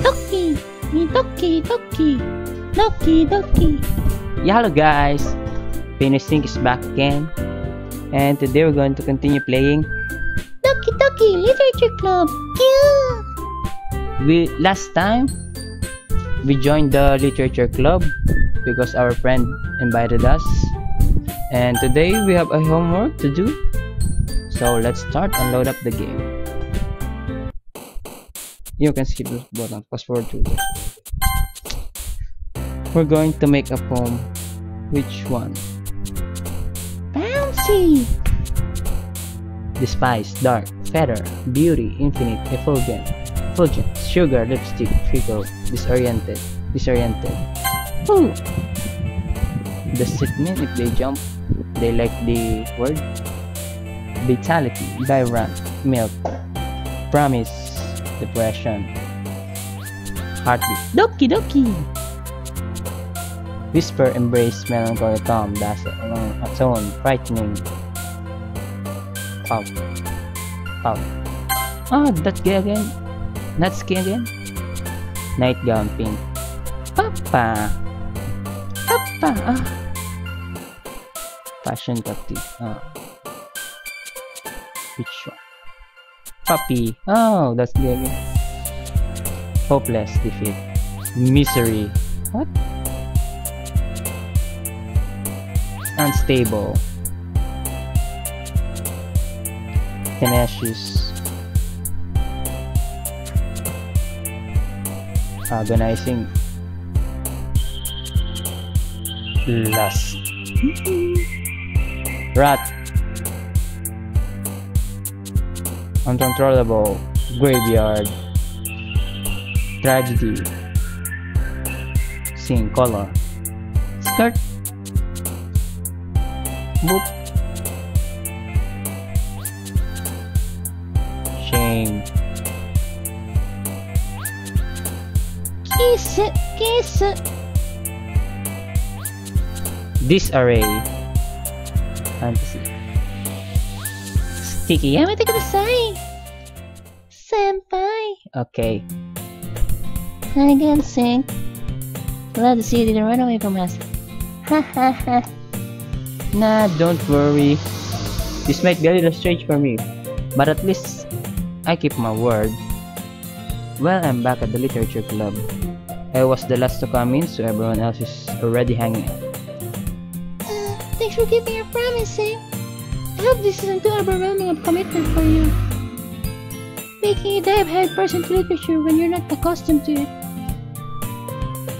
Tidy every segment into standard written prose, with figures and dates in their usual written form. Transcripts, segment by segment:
Doki! Doki Doki! Doki Doki! Yeah, hello guys! Finishing is back again. And today we're going to continue playing Doki Doki Literature Club! Yeah! Last time we joined the literature club because our friend invited us. And today we have a homework to do. So let's start and load up the game. You can skip this button, fast forward to this. We're going to make a poem. Which one? Bouncy! Despise, dark, feather, beauty, infinite, effulgent, sugar, lipstick, trickle, disoriented. Ooh. Does it mean if they jump, they like the word? Vitality, vibrant, milk, promise, depression, heartbeat, Doki Doki! whisper, embrace, melancholy, calm, dazzle, tone, frightening, pout. Oh, that's gay again. That's gay again. Nightgown, pink. Papa. Passion captive. Which one? Puppy. Oh, that's gay again. Hopeless, defeat. Misery. What? Unstable. Tenacious. Agonizing. Lust. Rat. Uncontrollable. Graveyard. Tragedy. Sing. Color. Skirt. Boop. Shame. Kiss it! Disarray. Fantasy. Sticky. Yamete kudasai! Senpai! Okay. I can sing. Glad to see you didn't run away from us. Ha ha ha. Nah, don't worry. This might be a little strange for me, but at least I keep my word. Well, I'm back at the literature club. I was the last to come in, so everyone else is already hanging out. Thanks for keeping your promise, eh? I hope this isn't too overwhelming of commitment for you. Making a dive-head person to literature when you're not accustomed to it.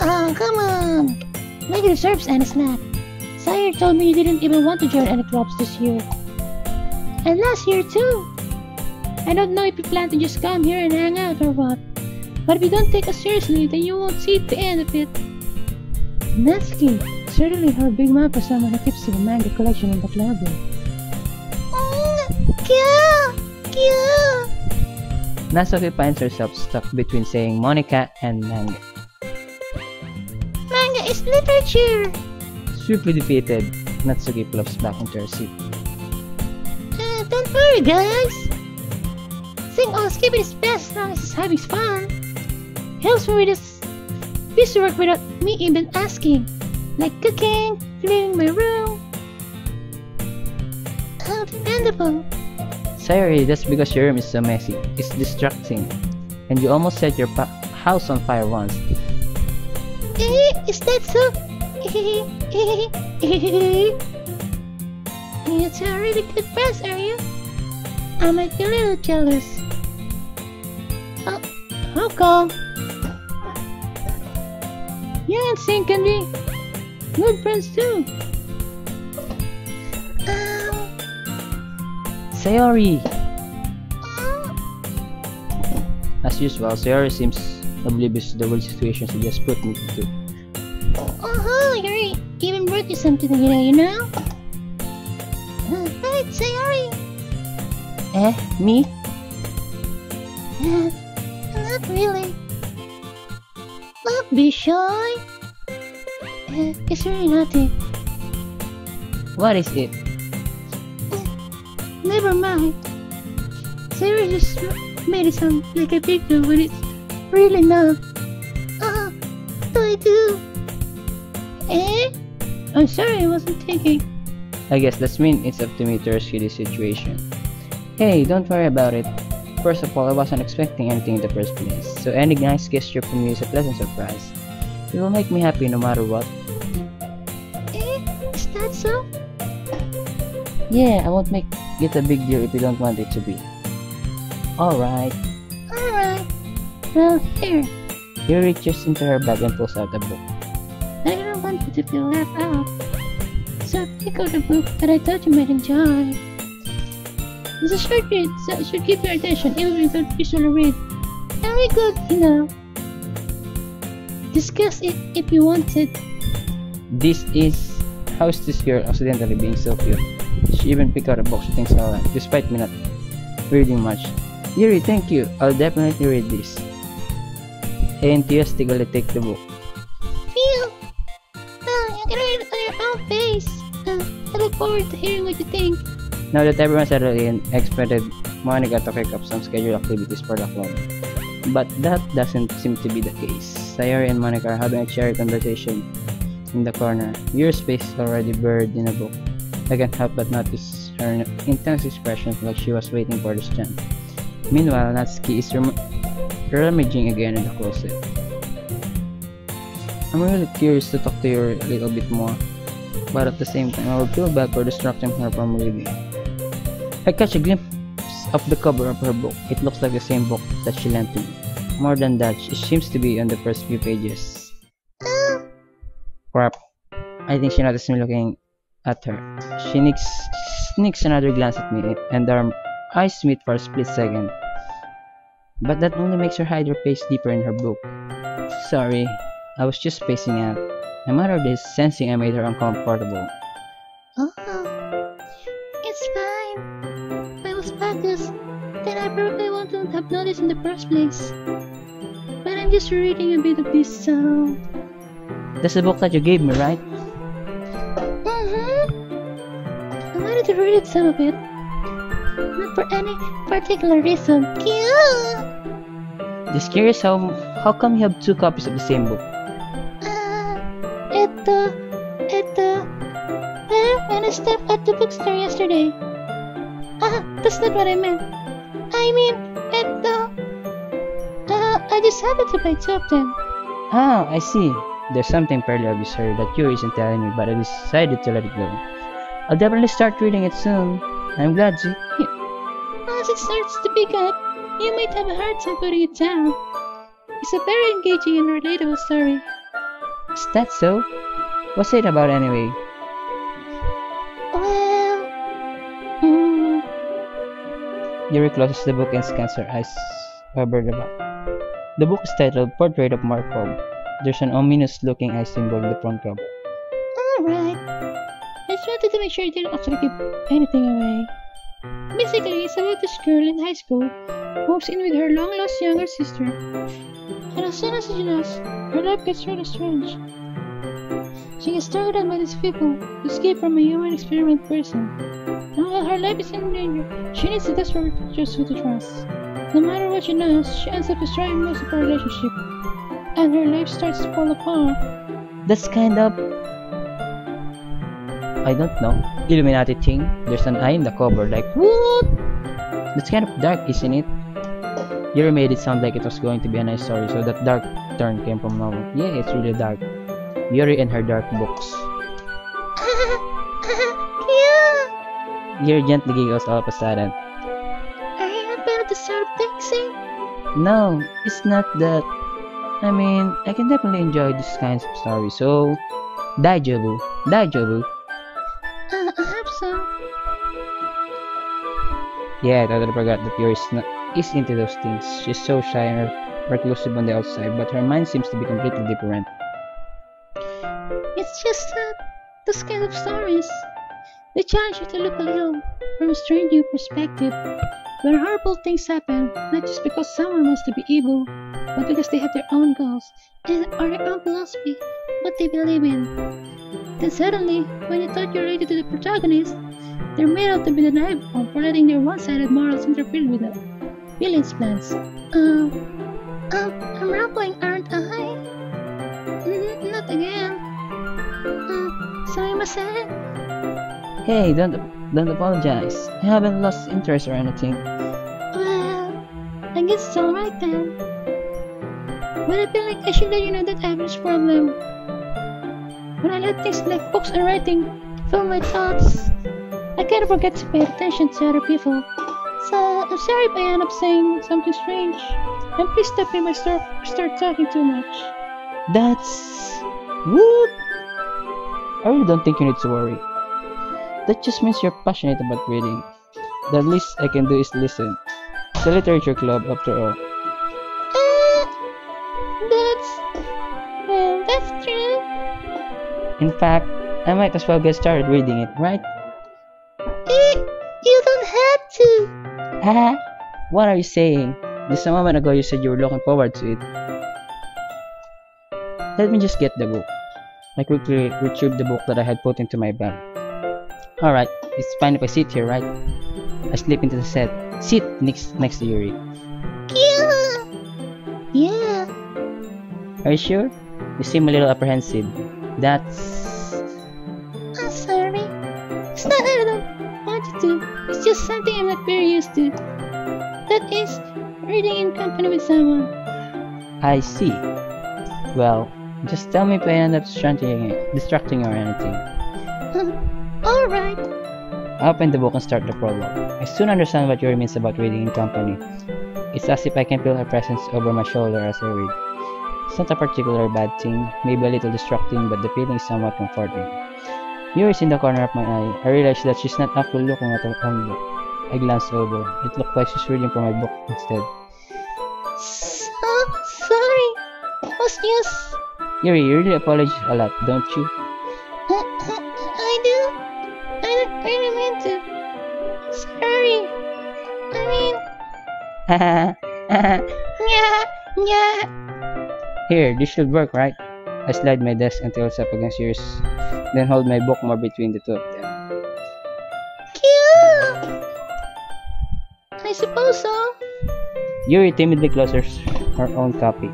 Oh, come on! Maggie deserves any snack. Sire told me you didn't even want to join any clubs this year. And last year too! I don't know if you plan to just come here and hang out or what. But if you don't take us seriously, then you won't see the end of it. Natsuki, certainly her big mouth for someone who keeps the manga collection in the library. Natsuki finds herself stuck between saying Monica and manga. Manga is literature! Swiftly defeated, Natsuki plops back into her seat. Don't worry, guys! Sing all skip it is best as long as it's having fun. Helps me with this piece of work without me even asking. Like cooking, cleaning my room. How dependable. Sorry, that's because your room is so messy. It's distracting. And you almost set your house on fire once. Is that so? You're two really good friends, are you? I might be a little jealous. Oh, how come? You and Sing can be good friends too. Sayori! As usual, Sayori seems oblivious to the world situation she just put me into. Oh, Yuri even brought you something today, you know? Right, Sayori! Me? Not really. Don't be shy. It's really nothing. What is it? Never mind. Sayori just made it sound like a big deal when it's really not. What do I do? I'm sorry, I wasn't thinking. I guess that's mean it's up to me to rescue this situation. Hey, don't worry about it. First of all, I wasn't expecting anything in the first place, so any nice gesture from you is a pleasant surprise. It will make me happy no matter what. Is that so? Yeah, I won't make it a big deal if you don't want it to be. Alright. Well, here. He reaches into her bag and pulls out a book. I don't want you to feel left out. So pick out a book that I thought you might enjoy. It's a short read, so it should keep your attention even if you don't usually read. Very good, you know. Discuss it if you wanted. This is... How is this girl accidentally being so cute? She even picked out a book she thinks I like, despite me not reading much. Yuri, thank you. I'll definitely read this. I enthusiastically take the book. Phew! You can read it on your own pace. I look forward to hearing what you think. Now that everyone's settled in, I expected Monica to pick up some scheduled activities for the club. But that doesn't seem to be the case. Sayori and Monica are having a cheery conversation in the corner. Yuri's face is already buried in a book. I can't help but notice her intense expression like she was waiting for this chance. Meanwhile, Natsuki is rummaging again in the closet. I'm really curious to talk to her a little bit more, but at the same time I will feel bad for distracting her from reading. I catch a glimpse of the cover of her book. It looks like the same book that she lent to me. More than that, it seems to be on the first few pages. Crap. I think she noticed me looking at her. She sneaks another glance at me, and our eyes meet for a split second. But that only makes her hide her face deeper in her book. Sorry, I was just spacing out. I'm out of this, sensing I made her uncomfortable. It's fine. If I was focused, then I probably wouldn't have noticed in the first place. But I'm just reading a bit of this, so... That's the book that you gave me, right? I wanted to read some of it. Not for any particular reason. Just curious how come you have two copies of the same book? When I stepped at the bookstore yesterday. That's not what I meant. I mean, I just happened to buy two of them. Ah, I see. There's something fairly obvious here that Yuri isn't telling me, but I decided to let it go. I'll definitely start reading it soon. I'm glad to... As it starts to pick up, you might have a hard time putting it down. It's a very engaging and relatable story. Is that so? What's it about anyway? Well... Yuri closes the book and scans her eyes over the back. The book is titled Portrait of Markov. There's an ominous-looking eye symbol in the front cover. Alright. I just wanted to make sure you didn't actually give anything away. Basically, it's about this girl in high school who moves in with her long-lost younger sister. And as soon as she does, her life gets really strange. She gets targeted by these people to escape from a human experiment person. And while her life is in danger, she needs to desperately choose who to trust. No matter what she does, she ends up destroying most of her relationship. And her life starts to fall apart. That's kind of... I don't know. Illuminati thing? There's an eye in the cover, like, what? That's kind of dark, isn't it? Yuri made it sound like it was going to be a nice story, so that dark turn came from nowhere. Yeah, it's really dark. Yuri and her dark books. Yuri gently giggles all of a sudden. Are you not bad at the sort of thing? No, it's not that. I mean, I can definitely enjoy these kinds of stories, so... Daijobu. I hope so. Yeah, I totally forgot that Yuri is into those things. She's so shy and reclusive on the outside, but her mind seems to be completely different. It's just that those kind of stories, they challenge you to look a little from a strange new perspective, where horrible things happen, not just because someone wants to be evil, but because they have their own goals and or their own philosophy, what they believe in. Then suddenly, when you thought you're related to the protagonist, they're made out to be the naive for letting their one-sided morals interfere with villain's plans. I'm ruffling, aren't I? Not again. Sumimasen. Hey, don't apologize. I haven't lost interest or anything. Well, I guess it's alright then. But I feel like I should let you know that I have this problem. When I let things like books and writing fill my thoughts, I kind of forget to pay attention to other people. So, I'm sorry if I end up saying something strange. And please stop me if I start talking too much. That's... What? I really don't think you need to worry. That just means you're passionate about reading. The least I can do is listen. It's a literature club after all. That's true. In fact, I might as well get started reading it, right? You don't have to. Haha, what are you saying? Just a moment ago you said you were looking forward to it. Let me just get the book. I quickly retrieved the book that I had put into my bag. Alright, it's fine if I sit here, right? I slip into the seat next to Yuri. Yeah. Are you sure? You seem a little apprehensive. That's... I'm sorry. It's not that I don't want you to. It's just something I'm not very used to. That is, reading in company with someone. I see. Well, just tell me if I end up distracting you or anything. Alright. I open the book and start the prologue. I soon understand what Yuri means about reading in company. It's as if I can feel her presence over my shoulder as I read. It's not a particularly bad thing, maybe a little distracting, but the feeling is somewhat comforting. Yuri is in the corner of my eye. I realize that she's not actually looking at her own book. I glance over. It looked like she's reading from my book instead. Sorry. Was just... Yuri, you really apologize a lot, don't you? I do. I don't really mean to. Sorry. I mean... Yeah. Here, this should work, right? I slide my desk until it's up against yours, then hold my book more between the two of them. Cute! I suppose so. Yuri timidly closes her own copy.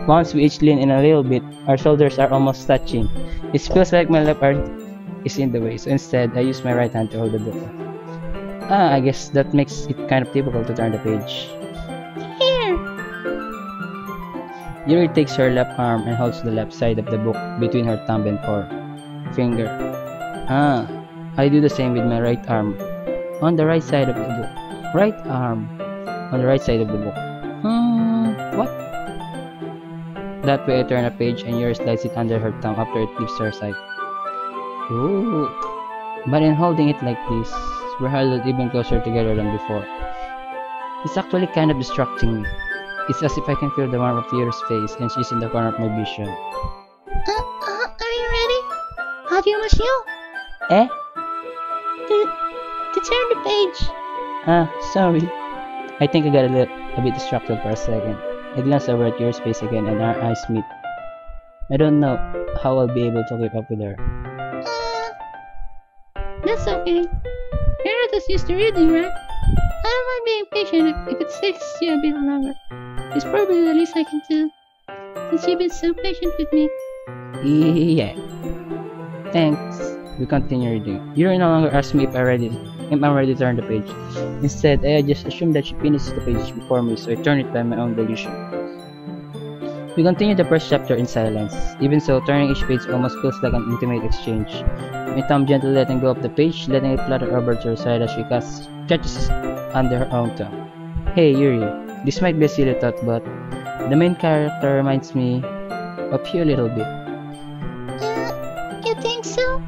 Once we each lean in a little bit, our shoulders are almost touching. It feels like my left arm is in the way, so instead, I use my right hand to hold the book. I guess that makes it kind of difficult to turn the page. Here! Yuri takes her left arm and holds the left side of the book between her thumb and forefinger. I do the same with my right arm on the right side of the book. Right arm on the right side of the book. What? That way I turn a page and Yuri slides it under her thumb after it leaves her side. Ooh. But in holding it like this, we're huddled even closer together than before. It's actually kind of distracting me. It's as if I can feel the warmth of Yuri's face and she's in the corner of my vision. Are you ready? How do you must you? Eh? To turn the page. Sorry. I think I got a bit distracted for a second. I glance over at Yuri's face again and our eyes meet. I don't know how I'll be able to keep up with her. That's okay. You're not as used to reading, right? I don't mind being patient if it takes you a bit longer. It's probably the least I can do, since you've been so patient with me. Yeah. Thanks. We continue reading. Yuri no longer asks me if I'm ready to turn the page. Instead, I just assume that she finishes the page before me, so I turn it by my own volition. We continue the first chapter in silence. Even so, turning each page almost feels like an intimate exchange. My thumb gently letting go of the page, letting it flutter over to her side as she stretches under her own thumb. Hey Yuri, this might be a silly thought, but the main character reminds me of you a little bit. You think so?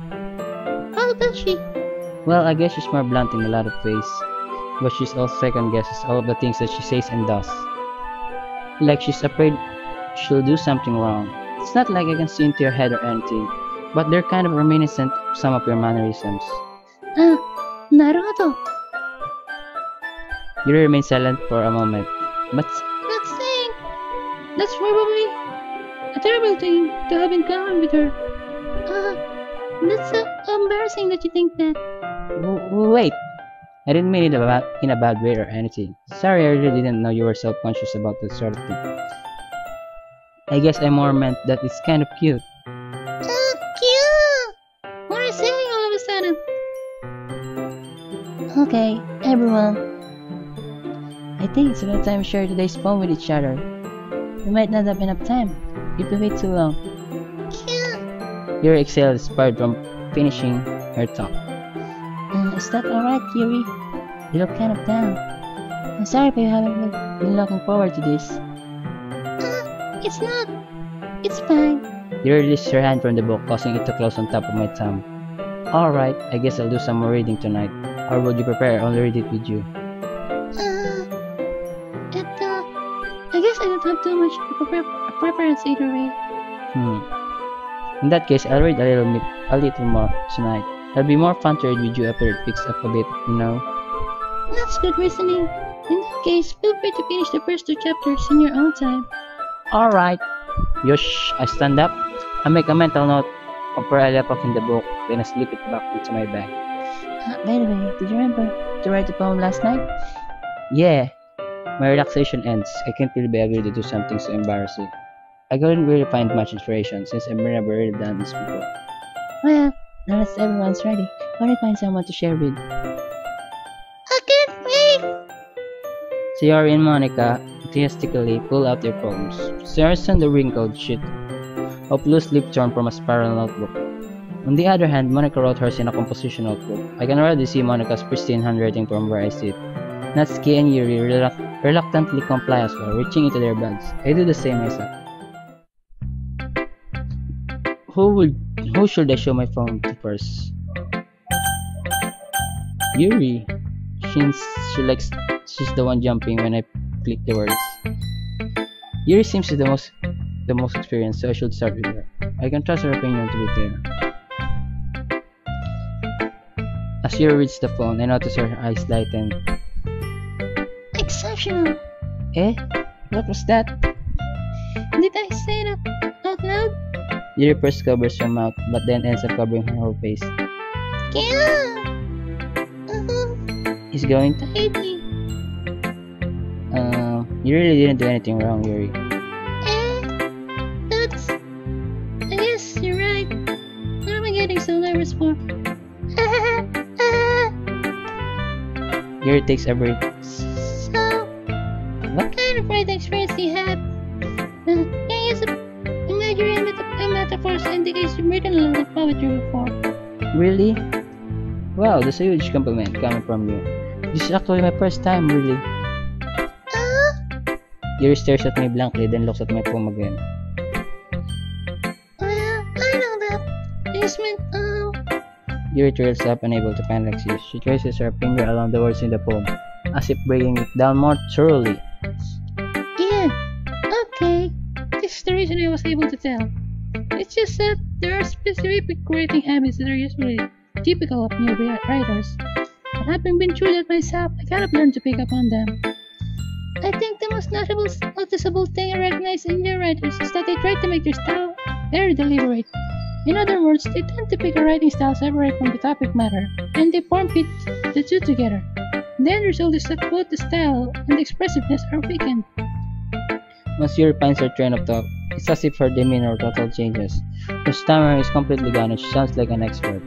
How about she? Well, I guess she's more blunt in a lot of ways, but she's also second guesses all of the things that she says and does. Like she's afraid she'll do something wrong. It's not like I can see into your head or anything, but they're kind of reminiscent of some of your mannerisms. Naruto. Yuri remains silent for a moment, but That's saying. That's probably a terrible thing to have in common with her. That's so embarrassing that you think that. wait. I didn't mean it in a bad way or anything. Sorry, I really didn't know you were self-conscious about that sort of thing. I guess I more meant that it's kind of cute. Cute! What are you saying all of a sudden? Okay, everyone. I think it's about time we share today's poem with each other. We might not have enough time if we wait too long. Yuri exhaled, inspired from finishing her talk. Is that alright, Yuri? You look kind of down. I'm sorry if you haven't been looking forward to this. It's not. It's fine. Yuri released her hand from the book, causing it to close on top of my thumb. Alright, I guess I'll do some more reading tonight. Or would you prefer I only read it with you? I guess I don't have too much preference either way. In that case, I'll read a little more tonight. It'll be more fun to read with you after it picks up a bit, you know? That's good reasoning. In that case, feel free to finish the first 2 chapters in your own time. Alright. Yosh, I stand up. I make a mental note of where I left off in the book, then I slip it back into my bag. By the way, did you remember to write the poem last night? Yeah. My relaxation ends. I can't really be able to do something so embarrassing. I couldn't really find much inspiration since I've never really done this before. Well, now that everyone's ready, why don't you find someone to share with? I can't wait! Sayori and Monica enthusiastically pull out their phones. Sayori sent the wrinkled sheet of loose leaf torn from a spiral notebook. On the other hand, Monica wrote hers in a composition notebook. I can already see Monica's pristine handwriting from where I sit. Natsuki and Yuri reluctantly comply as well, reaching into their bags. I do the same myself. Who should I show my phone to first? Yuri. She's the one jumping when I click the words. Yuri seems to be the most experienced, so I should start with her. I can trust her opinion to be fair. As Yuri reads the phone, I notice her eyes lighten. Exceptional! Eh? What was that? Did I say that out loud? Yuri first covers her mouth, but then ends up covering her whole face. Yeah. He's going to hate me. You really didn't do anything wrong, Yuri. I guess you're right. What am I getting so nervous for? Yuri takes a break. So, what kind of writing experience do you have? Can you use imagery and metaphors indicates you've written a lot of poetry before. Really? Wow, that's a huge compliment coming from you. This is actually my first time, really. Yuri stares at me blankly, then looks at my poem again. Well, I know that. I just meant, Yuri trails up, unable to find an excuse. She traces her finger along the words in the poem, as if breaking it down more thoroughly. Yeah, okay. This is the reason I was able to tell. It's just that there are specific writing habits that are usually typical of new writers. And having been through that myself, I kind of learned to pick up on them. I think the most noticeable thing I recognize in new writers is that they try to make their style very deliberate. In other words, they tend to pick a writing style separate from the topic matter, and they form fit the two together. The end result is that both the style and the expressiveness are weakened. Once Yuri finds her train of thought, it's as if her demeanor totally changes. Her stammer is completely gone and she sounds like an expert.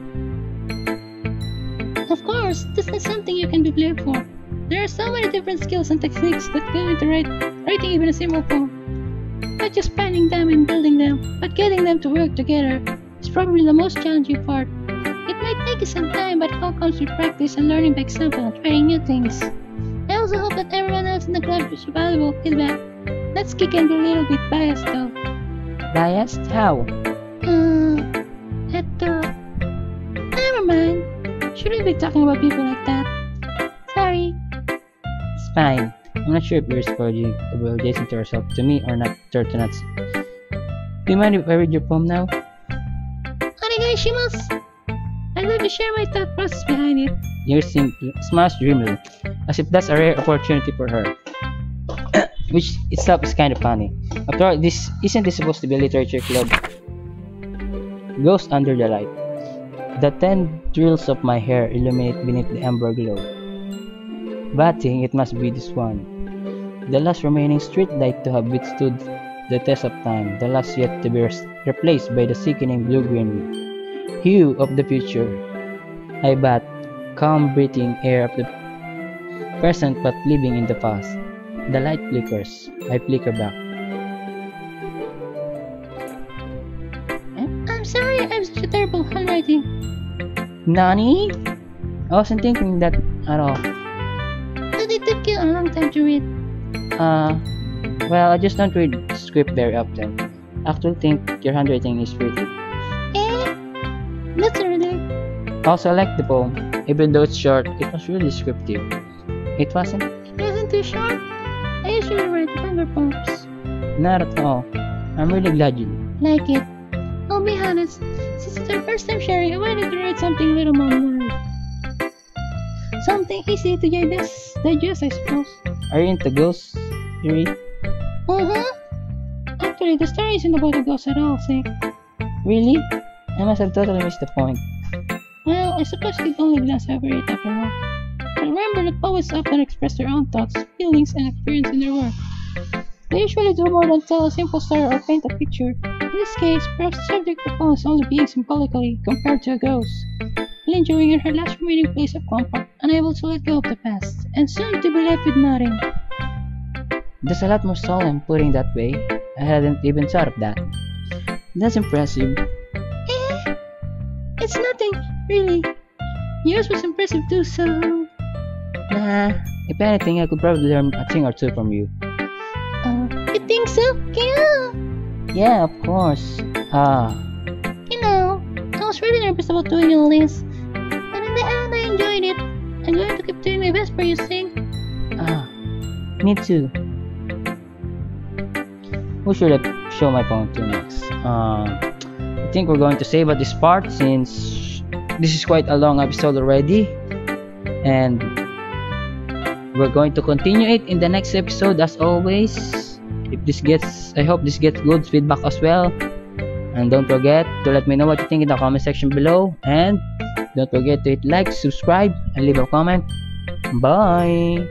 Of course, this is something you can be blamed for. There are so many different skills and techniques that go into writing even a simple poem. Not just planning them and building them, but getting them to work together is probably the most challenging part. It might take you some time, but it all comes with practice and learning by example and trying new things. I also hope that everyone else in the club gives you valuable feedback. Natsuki can be a little bit biased though. Biased? How? Never mind. Shouldn't be talking about people like that. Sorry. It's fine. I'm not sure if you're apologizing to yourself, to me, or not to Natsuki. Do you mind if I read your poem now? Onegaishimasu! I'd love to share my thought process behind it. Yuri smiles dreamily, as if that's a rare opportunity for her. Which itself is kind of funny. After all, isn't this supposed to be a literature club? Goes under the light. The tendrils of my hair illuminate beneath the amber glow. Batting, it must be this one. The last remaining street light to have withstood the test of time, the last yet to be replaced by the sickening blue-green hue of the future. I bat, calm breathing air of the present but living in the past. The light flickers. I flicker back. I'm sorry, I have such a terrible handwriting. Nani? I wasn't thinking that at all. But it took you a long time to read. Well, I just don't read script very often. I actually think your handwriting is pretty. That's a relief. Also, I like the poem. Even though it's short, it was really descriptive. It wasn't? It wasn't too short. I usually write longer poems. Not at all. I'm really glad you Like it. I'll be honest, since it's our first time sharing, I wanted to write something a little more wordy. Something easy to digest, I suppose. Are you into ghosts, Yuri? Actually, the story isn't about a ghost at all, see? Really? I must have totally missed the point. Well, I suppose you could only glance over it after all. But remember that poets often express their own thoughts, feelings, and experience in their work. They usually do more than tell a simple story or paint a picture. In this case, perhaps the subject of poems only being symbolically compared to a ghost, lingering in her last remaining place of comfort, unable to let go of the past, and soon to be left with nothing. There's a lot more soul in putting it that way. I hadn't even thought of that. That's impressive. It's nothing, really. Yours was impressive too, so... Nah, if anything, I could probably learn a thing or two from you. You think so? Yeah. Yeah, of course. You know, I was really nervous about doing all this, but in the end, I enjoyed it. I'm going to keep doing my best for you, Sing. Me too. Who should I show my poem to next? I think we're going to save at this part since this is quite a long episode already, and we're going to continue it in the next episode as always. I hope this gets good feedback as well, and don't forget to let me know what you think in the comment section below, and don't forget to hit like, subscribe, and leave a comment. Bye.